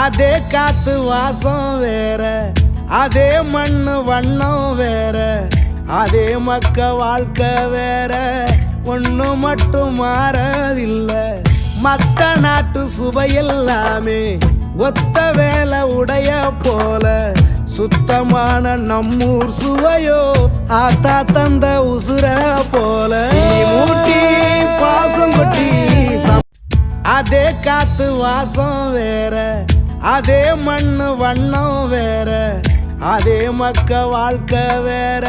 அதே காத்து வாசம் வேற, அதே மண்ணு வண்ணம் வேற, அதே மக்க வாழ்க்கை வேற, ஒண்ணு மட்டும் மாறவில்லை. மத்த நாட்டு சுவையெல்லாமே ஒத்த வேலை உடைய போல, சுத்தமான நம்மூர் சுவையோ ஆத்தா தந்த உசுர போல. மூட்டி பாசம் கொட்டி அதே காத்து வாசம் வேற, அதே மண்ணு வண்ணம் வேற, அதே மக்க வாழ்க்கை வேற,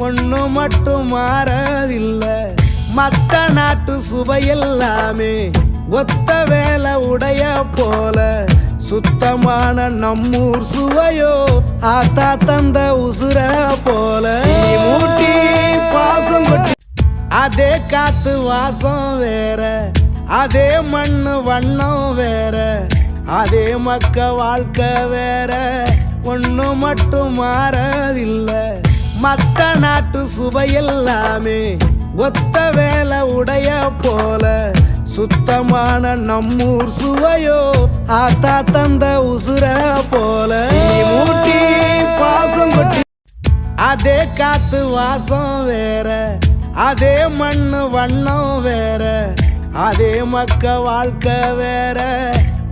ஒண்ணு மட்டும் மாறவில்லை. மத்த நாட்டு சுவையெல்லாமே ஒத்த வேலை உடைய போல, சுத்தமான நம்மூர் சுவையோ ஆத்தா தந்த உசுர போல. மூட்டி பாசம் கொட்டி அதே காத்து வாசம் வேற, அதே மண்ணு வண்ணம் வேற, அதே மக்க வாழ்க்கை வேற, ஒண்ணு மட்டும் மாறவில்லை. மத்த நாட்டு சுவையெல்லாமே ஒத்த வேலை உடைய போல, சுத்தமான நம்மூர் சுவையோ ஆத்தா தந்த உசுர போல. மூட்டி பாசம் கொட்டி அதே காத்து வாசம் வேற, அதே மண்ணு வண்ணம் வேற, அதே மக்க வாழ்க்கை வேற,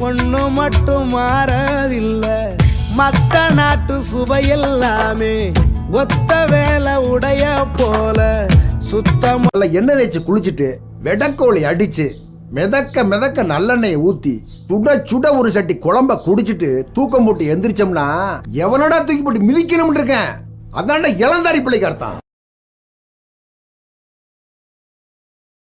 ஒண்ணு மட்டும் மாறவில்லை. மத்த நாட்டு சுவையெல்லாமே ஒத்த வேலை உடைய போல, சுத்தமா எண்ணெய் தேய்ச்சி குளிச்சுட்டு வெடக்கோழி அடிச்சு மிதக்க மிதக்க நல்லெண்ணெயை ஊத்தி சுட சுட ஒரு சட்டி குழம்ப குடிச்சிட்டு தூக்கம் போட்டு எந்திரிச்சோம்னா எவனடா தூக்கி போட்டு மிதிக்கணும்னு இருக்கேன். அதான்டா இளந்தாரி பிள்ளைக்கு அர்த்தம்.